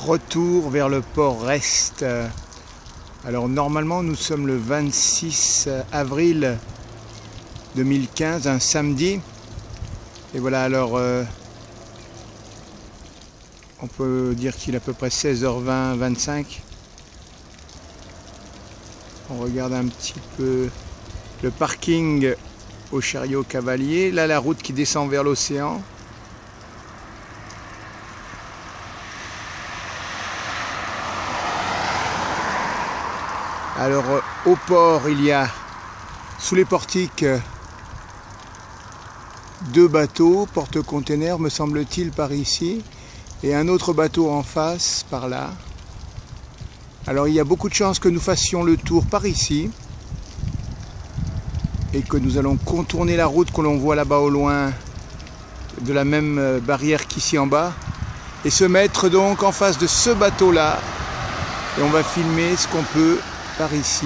Retour vers le port Est. Alors normalement nous sommes le 26 avril 2015, un samedi. Et voilà, alors on peut dire qu'il est à peu près 16h20, 25. On regarde un petit peu le parking au Chariot Cavalier. Là, la route qui descend vers l'océan. Alors au port, il y a sous les portiques deux bateaux, porte-containers me semble-t-il par ici, et un autre bateau en face par là. Alors il y a beaucoup de chances que nous fassions le tour par ici et que nous allons contourner la route que l'on voit là-bas au loin de la même barrière qu'ici en bas et se mettre donc en face de ce bateau-là et on va filmer ce qu'on peut par ici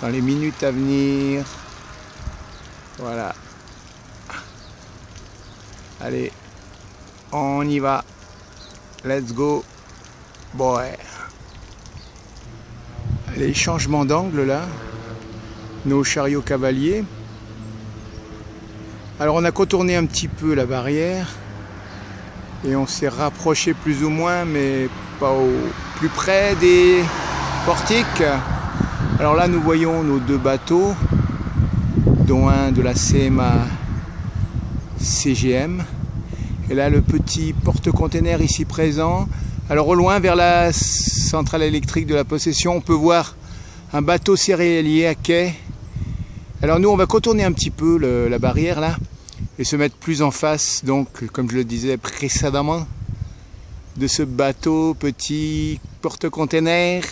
dans les minutes à venir. Voilà. Allez, on y va. Let's go. Boy. Les changements d'angle là. Nos chariots cavaliers. Alors on a contourné un petit peu la barrière et on s'est rapproché plus ou moins, mais pas au plus près des portiques. Alors là nous voyons nos deux bateaux, dont un de la CMA CGM, et là le petit porte-container ici présent. Alors au loin vers la centrale électrique de la Possession, on peut voir un bateau céréalier à quai. Alors nous on va contourner un petit peu la barrière là et se mettre plus en face, donc comme je le disais précédemment, de ce bateau petit porte-container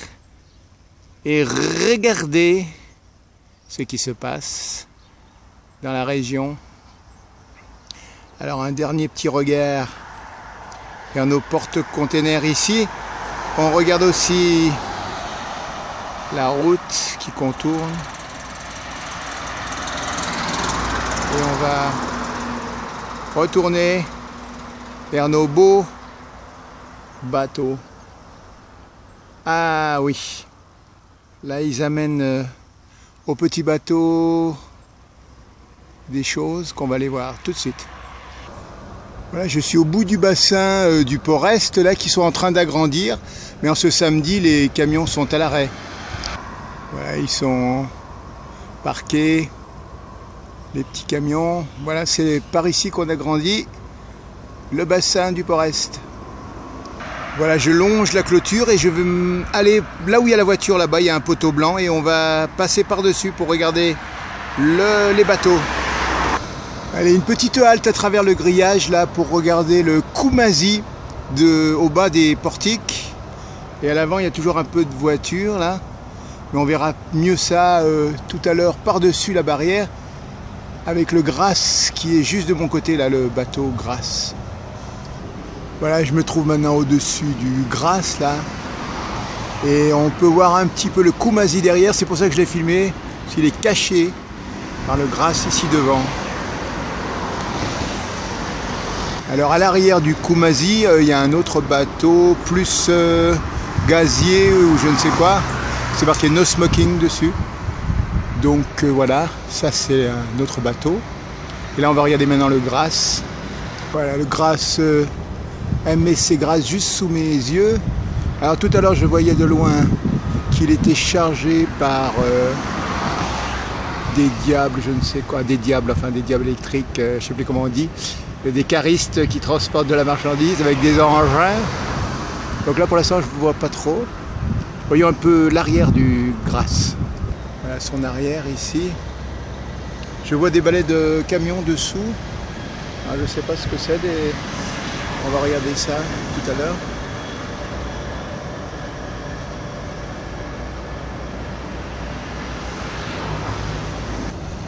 et regarder ce qui se passe dans la région. Alors un dernier petit regard vers nos porte-containers ici. On regarde aussi la route qui contourne. Et on va retourner vers nos beaux bateaux. Ah oui, là ils amènent aux petits bateaux des choses qu'on va aller voir tout de suite. Voilà, je suis au bout du bassin du port Est, là, qui sont en train d'agrandir. Mais en ce samedi, les camions sont à l'arrêt. Voilà, ils sont parqués, les petits camions. Voilà, c'est par ici qu'on agrandit le bassin du port Est. Voilà, je longe la clôture et je vais aller là où il y a la voiture, là-bas, il y a un poteau blanc et on va passer par-dessus pour regarder les bateaux. Allez, une petite halte à travers le grillage là pour regarder le Kumasi au bas des portiques. Et à l'avant il y a toujours un peu de voitures là. Mais on verra mieux ça tout à l'heure par-dessus la barrière avec le Grasse qui est juste de mon côté là, le bateau Grasse. Voilà, je me trouve maintenant au-dessus du Grasse là. Et on peut voir un petit peu le Kumasi derrière, c'est pour ça que je l'ai filmé, parce qu'il est caché par le Grasse ici devant. Alors à l'arrière du Kumasi, il y a un autre bateau plus gazier ou je ne sais quoi. C'est marqué no smoking dessus. Donc voilà, ça c'est un autre bateau. Et là on va regarder maintenant le Grasse. Voilà le Grasse MSC Grasse juste sous mes yeux. Alors tout à l'heure je voyais de loin qu'il était chargé par des diables, je ne sais quoi, des diables électriques, je ne sais plus comment on dit. Des caristes qui transportent de la marchandise avec des engins. Donc là pour l'instant je ne vois pas trop. Voyons un peu l'arrière du Grasse. Voilà son arrière ici. Je vois des balais de camions dessous. Alors, je ne sais pas ce que c'est. On va regarder ça tout à l'heure.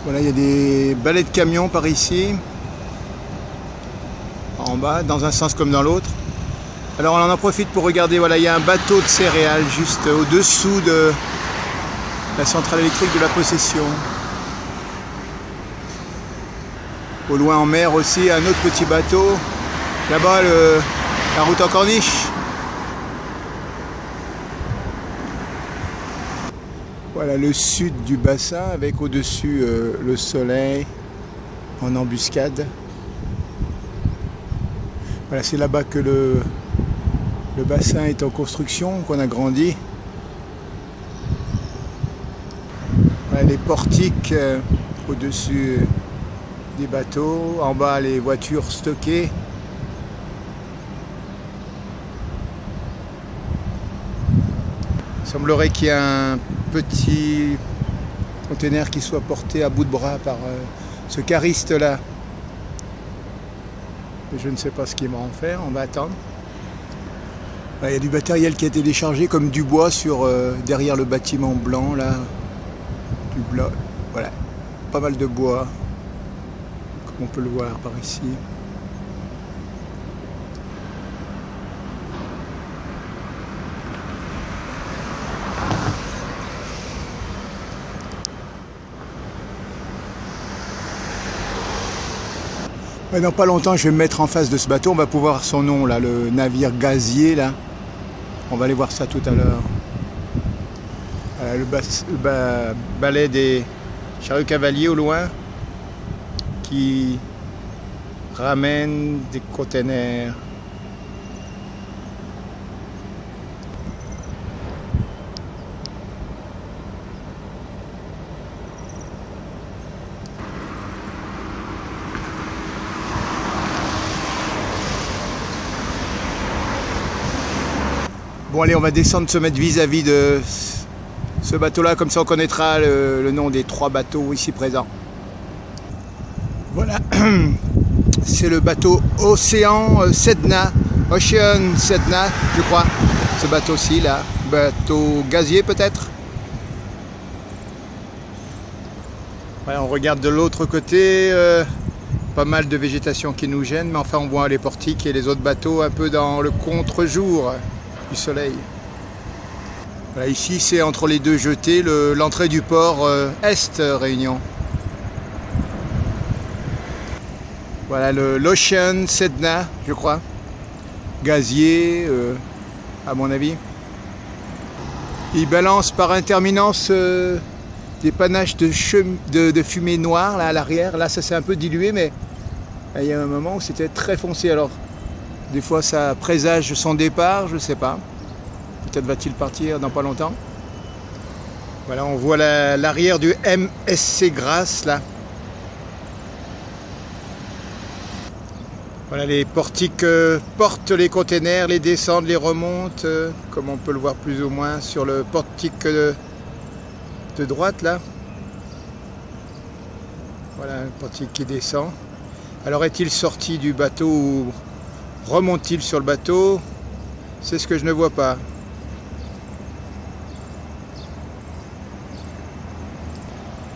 Voilà, il y a des balais de camions par ici. En bas, dans un sens comme dans l'autre. Alors on en profite pour regarder, voilà, il y a un bateau de céréales juste au-dessous de la centrale électrique de la Possession. Au loin en mer aussi, un autre petit bateau. Là-bas, La route en corniche. Voilà le sud du bassin avec au-dessus le soleil en embuscade. Voilà, c'est là-bas que le bassin est en construction, qu'on a grandi. Voilà les portiques au-dessus des bateaux, en bas les voitures stockées. Il semblerait qu'il y ait un petit conteneur qui soit porté à bout de bras par ce cariste là. Je ne sais pas ce qu'il va en faire, on va attendre. Là, il y a du matériel qui a été déchargé comme du bois sur derrière le bâtiment blanc là. Du blanc, voilà, pas mal de bois, comme on peut le voir par ici. Dans pas longtemps, je vais me mettre en face de ce bateau. On va pouvoir voir son nom, là, le navire gazier, là. On va aller voir ça tout à l'heure. Le balai des chariots cavaliers au loin qui ramènent des containers. Bon allez, on va descendre, se mettre vis-à-vis de ce bateau-là, comme ça on connaîtra le nom des 3 bateaux ici présents. Voilà, c'est le bateau Ocean Sedna, je crois, ce bateau-ci là, bateau gazier peut-être. Voilà, on regarde de l'autre côté, pas mal de végétation qui nous gêne, mais enfin on voit les portiques et les autres bateaux un peu dans le contre-jour du soleil. Voilà, ici c'est entre les deux jetées l'entrée du port Est Réunion. Voilà l'Ocean Sedna, je crois, gazier à mon avis. Il balance par intermittence des panaches de fumée noire là à l'arrière. Là ça s'est un peu dilué, mais il y a un moment où c'était très foncé. Alors des fois ça présage son départ, je ne sais pas. Peut-être va-t-il partir dans pas longtemps. Voilà, on voit l'arrière du MSC Grasse là. Voilà, les portiques portent les containers, les descendent, les remontent, comme on peut le voir plus ou moins sur le portique de droite là. Voilà, un portique qui descend. Alors est-il sorti du bateau ou remonte-t-il sur le bateau? C'est ce que je ne vois pas.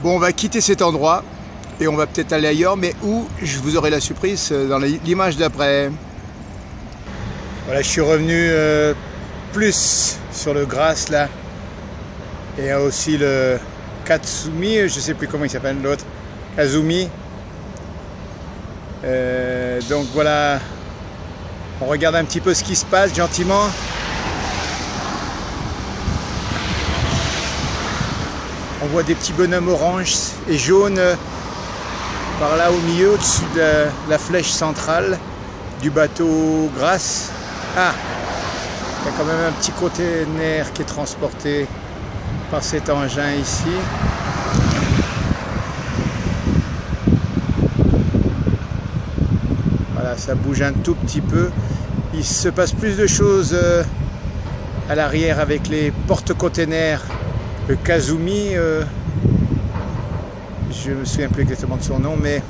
Bon, on va quitter cet endroit et on va peut-être aller ailleurs, mais où, je vous aurai la surprise dans l'image d'après. Voilà, je suis revenu plus sur le Grasse là, et aussi le Katsumi, je ne sais plus comment il s'appelle l'autre, Kazumi. Donc voilà, on regarde un petit peu ce qui se passe gentiment. On voit des petits bonhommes orange et jaunes par là au milieu, au-dessus de la flèche centrale du bateau Grasse. Ah, il y a quand même un petit container qui est transporté par cet engin ici. Voilà, ça bouge un tout petit peu. Il se passe plus de choses à l'arrière avec les porte-containers. Le Kazumi, je ne me souviens plus exactement de son nom, mais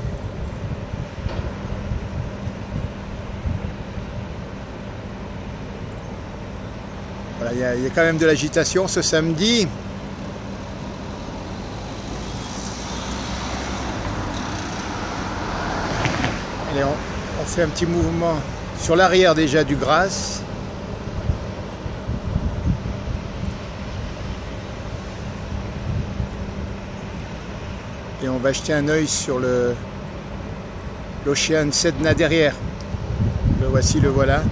voilà, il y a quand même de l'agitation ce samedi. Allez, on fait un petit mouvement sur l'arrière déjà du Grasse. Et on va jeter un œil sur l'Ocean Sedna derrière. Le voici, le voilà.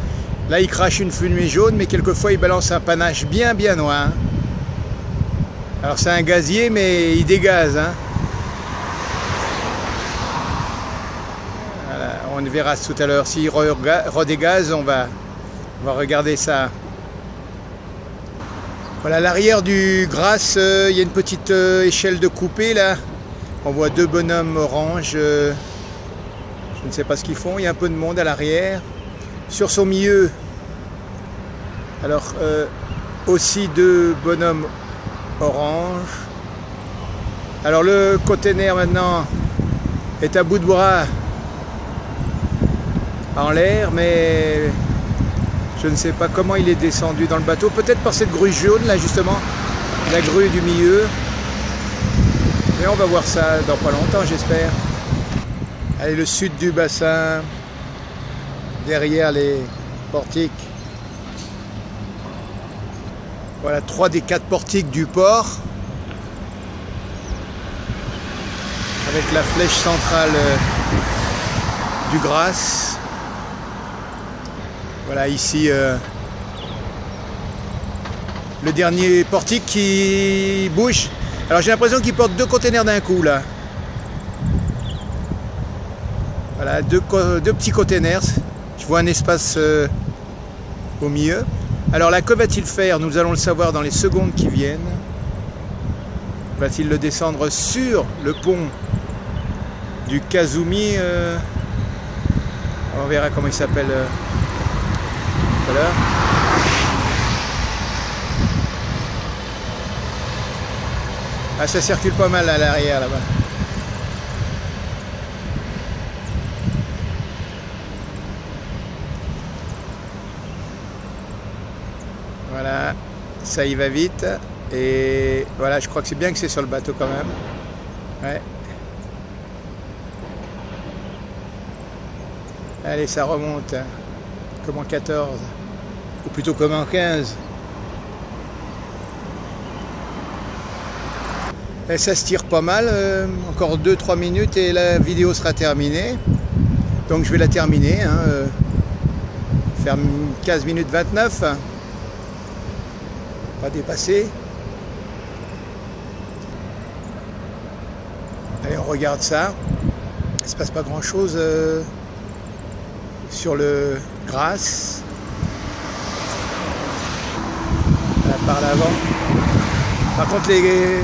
Là, il crache une fumée jaune, mais quelquefois, il balance un panache bien noir. Alors, c'est un gazier, mais il dégaze. Hein. Voilà, on verra tout à l'heure. S'il redégaze, on va regarder ça. Voilà, à l'arrière du Grasse, il y a une petite échelle de coupée, là. On voit deux bonhommes orange. Je ne sais pas ce qu'ils font. Il y a un peu de monde à l'arrière. Sur son milieu, alors aussi deux bonhommes orange. Alors le container maintenant est à bout de bras en l'air, mais je ne sais pas comment il est descendu dans le bateau. Peut-être par cette grue jaune là justement, la grue du milieu. Mais on va voir ça dans pas longtemps, j'espère. Allez, le sud du bassin, derrière les portiques. Voilà 3 des 4 portiques du port. Avec la flèche centrale du Grasse. Voilà ici le dernier portique qui bouge. Alors j'ai l'impression qu'il porte 2 containers d'un coup là. Voilà, deux petits containers. Je vois un espace au milieu. Alors là, que va-t-il faire? Nous allons le savoir dans les secondes qui viennent. Va-t-il le descendre sur le pont du Kazumi on verra comment il s'appelle tout à l'heure. Ah, ça circule pas mal à l'arrière là-bas. Voilà, ça y va vite. Et voilà, je crois que c'est bien que c'est sur le bateau quand même. Ouais. Allez, ça remonte. Comme en 14. Ou plutôt comme en 15. Et ça se tire pas mal. Encore 2-3 minutes et la vidéo sera terminée. Donc je vais la terminer. Hein, faire 15 minutes 29. Pas dépasser. Allez, on regarde ça. Il ne se passe pas grand chose sur le Grasse. Là, par l'avant. Par contre, les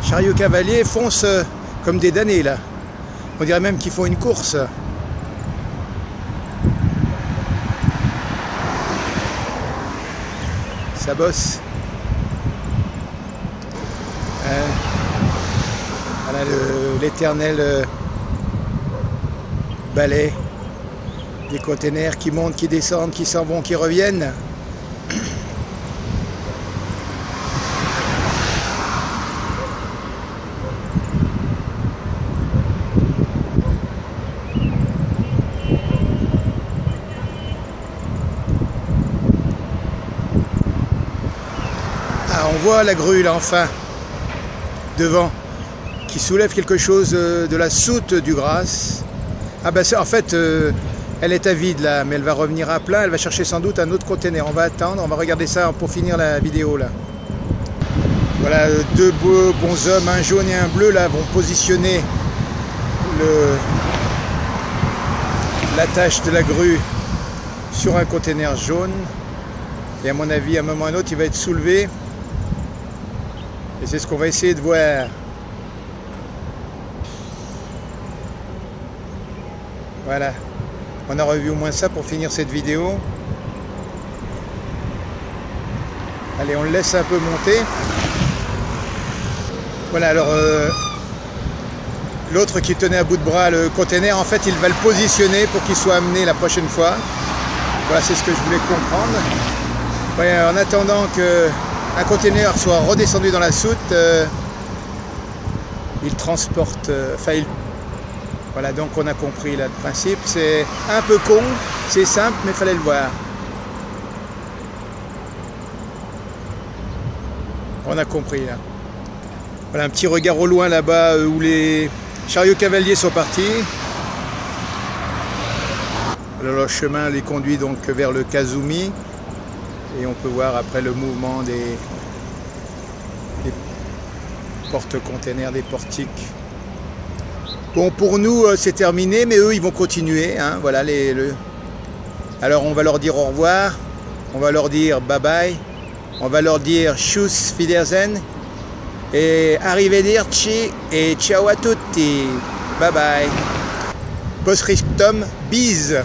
chariots cavaliers foncent comme des damnés là. On dirait même qu'ils font une course. Ça bosse. Voilà l'éternel balai des containers qui montent, qui descendent, qui s'en vont, qui reviennent. Ah, on voit la grue là enfin, devant, qui soulève quelque chose de la soute du Grasse. Ah ben en fait, elle est à vide là, mais elle va revenir à plein, elle va chercher sans doute un autre container. On va attendre, on va regarder ça pour finir la vidéo là. Voilà, deux beaux bonshommes, un jaune et un bleu là, vont positionner l'attache de la grue sur un container jaune. Et à mon avis, à un moment ou à un autre, il va être soulevé. Et c'est ce qu'on va essayer de voir. Voilà. On a revu au moins ça pour finir cette vidéo. Allez, on le laisse un peu monter. Voilà, alors l'autre qui tenait à bout de bras le container, en fait, il va le positionner pour qu'il soit amené la prochaine fois. Voilà, c'est ce que je voulais comprendre. Ouais, en attendant qu'un container soit redescendu dans la soute, il transporte... Voilà, donc on a compris là le principe. C'est un peu con, c'est simple, mais il fallait le voir. On a compris là. Voilà un petit regard au loin là-bas où les chariots cavaliers sont partis. Alors le chemin les conduit donc vers le Kazumi et on peut voir après le mouvement des porte-containers, des portiques. Bon, pour nous c'est terminé, mais eux ils vont continuer, hein. Voilà alors on va leur dire au revoir, on va leur dire bye bye, on va leur dire Tschüss, Wiedersehen et arrivederci et ciao a tutti, bye bye. Post-scriptum, bise.